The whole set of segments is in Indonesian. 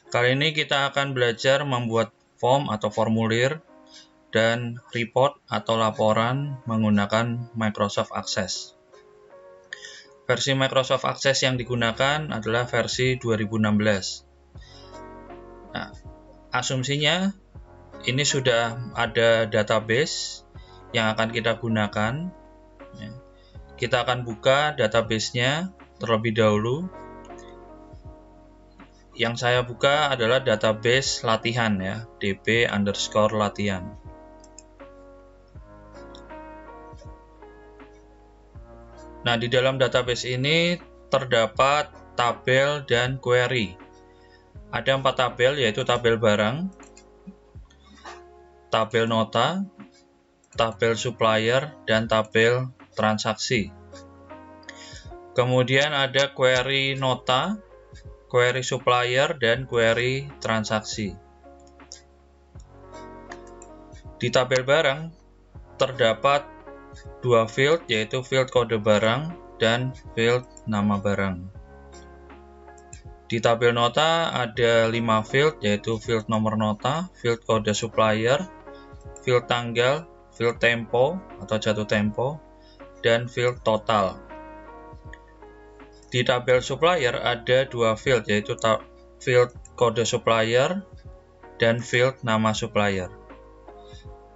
Kali ini kita akan belajar membuat form atau formulir dan report atau laporan menggunakan Microsoft Access. Versi Microsoft Access yang digunakan adalah versi 2016. Nah, asumsinya ini sudah ada database yang akan kita gunakan. Kita akan buka database-nya terlebih dahulu. Yang saya buka adalah database latihan ya, db_latihan. Nah, di dalam database ini terdapat tabel dan query. Ada 4 tabel, yaitu tabel barang, tabel nota, tabel supplier, dan tabel transaksi. Kemudian ada query nota, query supplier, dan query transaksi. Di tabel barang terdapat 2 field, yaitu field kode barang dan field nama barang. Di tabel nota ada 5 field, yaitu field nomor nota, field kode supplier, field tanggal, field tempo atau jatuh tempo, dan field total. Di tabel supplier ada 2 field, yaitu field kode supplier dan field nama supplier.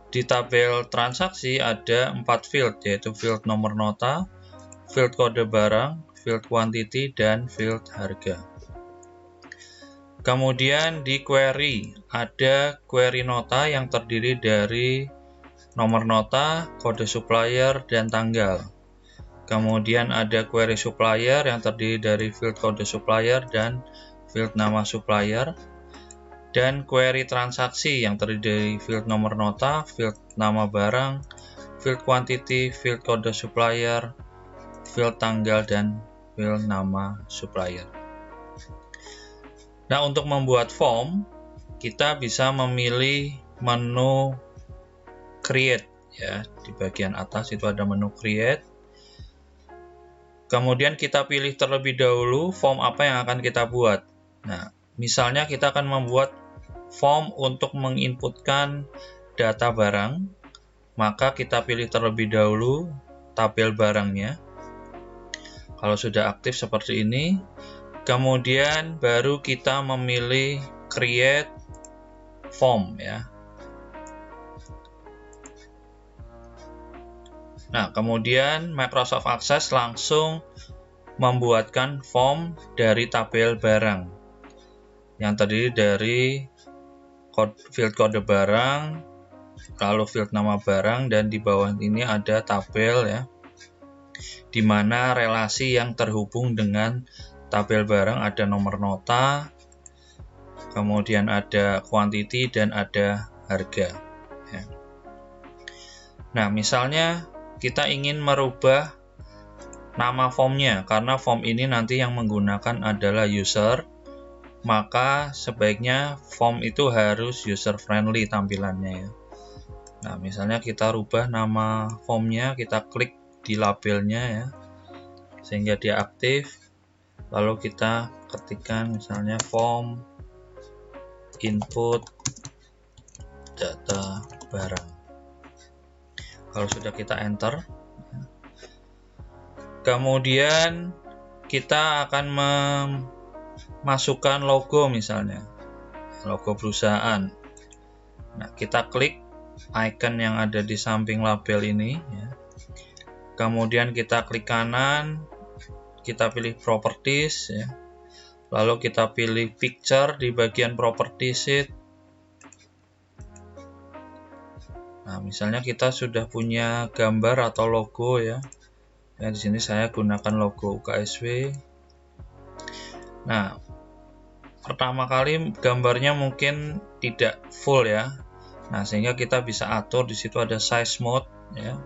Di tabel transaksi ada 4 field, yaitu field nomor nota, field kode barang, field quantity, dan field harga. Kemudian di query ada query nota yang terdiri dari nomor nota, kode supplier, dan tanggal. Kemudian ada query supplier yang terdiri dari field kode supplier dan field nama supplier. Dan query transaksi yang terdiri dari field nomor nota, field nama barang, field quantity, field kode supplier, field tanggal, dan field nama supplier. Nah, untuk membuat form, kita bisa memilih menu create ya. Di bagian atas itu ada menu create. Kemudian kita pilih terlebih dahulu form apa yang akan kita buat. Nah, misalnya kita akan membuat form untuk menginputkan data barang, maka kita pilih terlebih dahulu tabel barangnya. Kalau sudah aktif seperti ini, kemudian baru kita memilih create form ya. Nah, kemudian Microsoft Access langsung membuatkan form dari tabel barang yang terdiri dari field kode barang, lalu field nama barang, dan di bawah ini ada tabel ya, di mana relasi yang terhubung dengan tabel barang ada nomor nota, kemudian ada quantity, dan ada harga ya. Nah, misalnya kita ingin merubah nama formnya, karena form ini nanti yang menggunakan adalah user, maka sebaiknya form itu harus user friendly tampilannya ya. Nah, misalnya kita rubah nama formnya, kita klik di labelnya ya, sehingga dia aktif, lalu kita ketikkan misalnya form input data barang. Kalau sudah kita enter, kemudian kita akan memasukkan logo, misalnya logo perusahaan. Nah, kita klik icon yang ada di samping label ini ya. Kemudian kita klik kanan, kita pilih properties ya. Lalu kita pilih picture di bagian properties sheet. Nah, misalnya kita sudah punya gambar atau logo ya. Ya, di sini saya gunakan logo UKSW. Nah, pertama kali gambarnya mungkin tidak full ya. Nah, sehingga kita bisa atur, di situ ada size mode ya.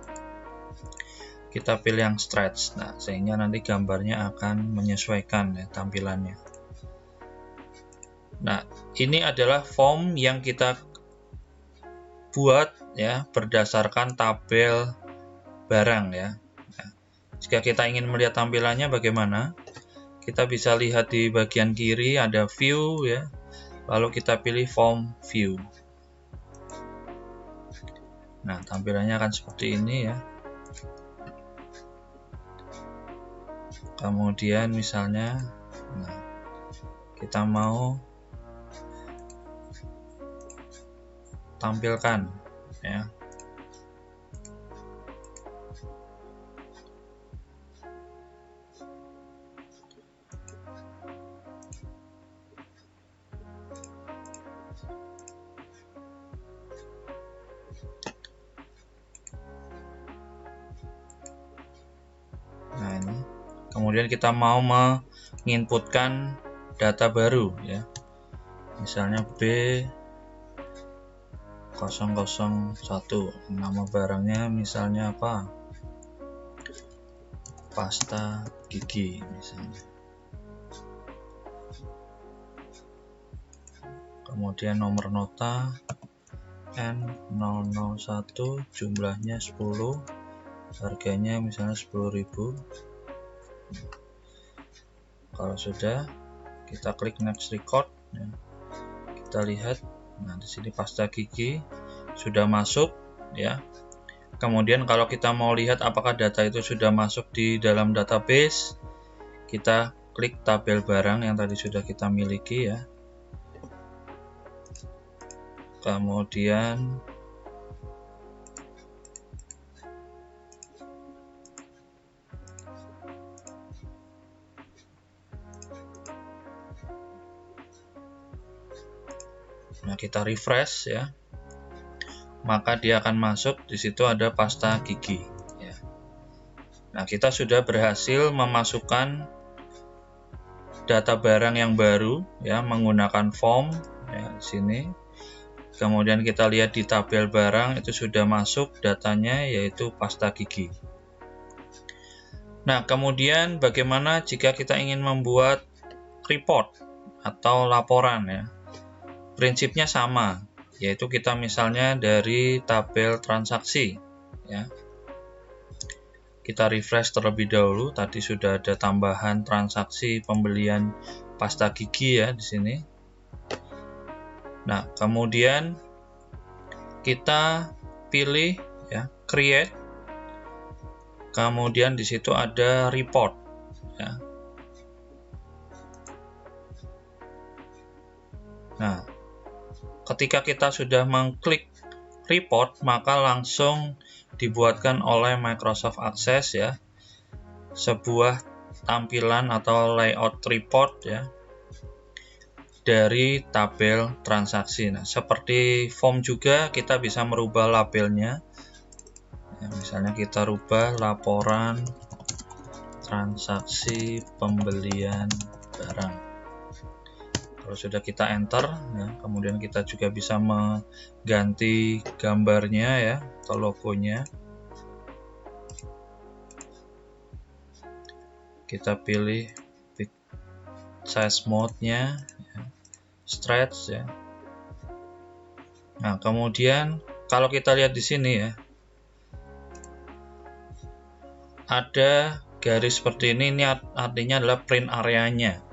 Kita pilih yang stretch. Nah, sehingga nanti gambarnya akan menyesuaikan ya tampilannya. Nah, ini adalah form yang kita buat ya berdasarkan tabel barang ya. Nah, jika kita ingin melihat tampilannya bagaimana, kita bisa lihat di bagian kiri ada view ya. lalu kita pilih Form View. Nah, tampilannya akan seperti ini ya. Kemudian misalnya, nah, kita mau tampilkan ya. Nah, ini. Kemudian kita mau menginputkan data baru ya. Misalnya B001, nama barangnya misalnya apa? Pasta gigi misalnya. Kemudian nomor nota N001, jumlahnya 10, harganya misalnya 10.000. Kalau sudah, kita klik next record ya. Kita lihat, nah di sini pasta gigi sudah masuk ya. Kemudian kalau kita mau lihat apakah data itu sudah masuk di dalam database, kita klik tabel barang yang tadi sudah kita miliki ya. Kemudian nah, kita refresh ya, maka dia akan masuk. Di situ ada pasta gigi ya. Nah, kita sudah berhasil memasukkan data barang yang baru ya menggunakan form ya di sini. Kemudian kita lihat di tabel barang itu sudah masuk datanya, yaitu pasta gigi. Nah, kemudian bagaimana jika kita ingin membuat report atau laporan ya? Prinsipnya sama, yaitu kita misalnya dari tabel transaksi ya. Kita refresh terlebih dahulu, tadi sudah ada tambahan transaksi pembelian pasta gigi ya di sini. Nah, kemudian kita pilih ya create. Kemudian di situ ada report ya. Nah, ketika kita sudah mengklik report, maka langsung dibuatkan oleh Microsoft Access ya sebuah tampilan atau layout report ya dari tabel transaksi. Nah, seperti form juga kita bisa merubah labelnya ya, misalnya kita rubah laporan transaksi pembelian barang. Kalau sudah kita enter ya, kemudian kita juga bisa mengganti gambarnya ya atau logonya. Kita pilih size mode-nya ya, stretch ya. Nah, kemudian kalau kita lihat di sini ya, ada garis seperti ini artinya adalah print areanya.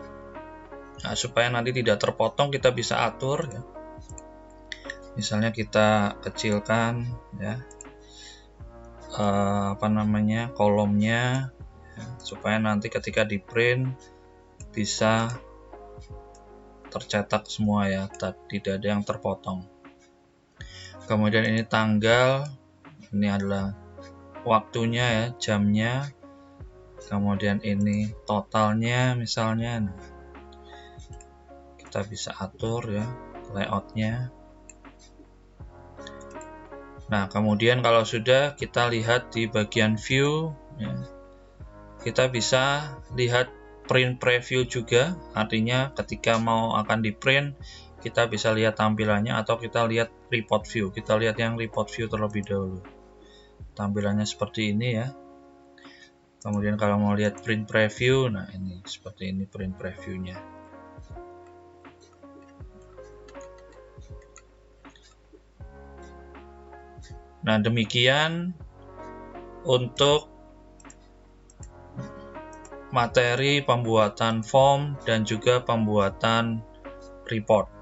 Nah, supaya nanti tidak terpotong, kita bisa atur ya. Misalnya kita kecilkan ya kolomnya ya, supaya nanti ketika di print bisa tercetak semua ya, tidak ada yang terpotong. Kemudian ini tanggal, ini adalah waktunya ya, jamnya. Kemudian ini totalnya misalnya. Nah, kita bisa atur ya layoutnya. Nah, kemudian kalau sudah, kita lihat di bagian view ya, kita bisa lihat print preview juga, artinya ketika mau akan di print kita bisa lihat tampilannya, atau kita lihat report view. Kita lihat yang report view terlebih dahulu, tampilannya seperti ini ya. Kemudian kalau mau lihat print preview, nah ini seperti ini print previewnya. Nah, demikian untuk materi pembuatan form dan juga pembuatan report.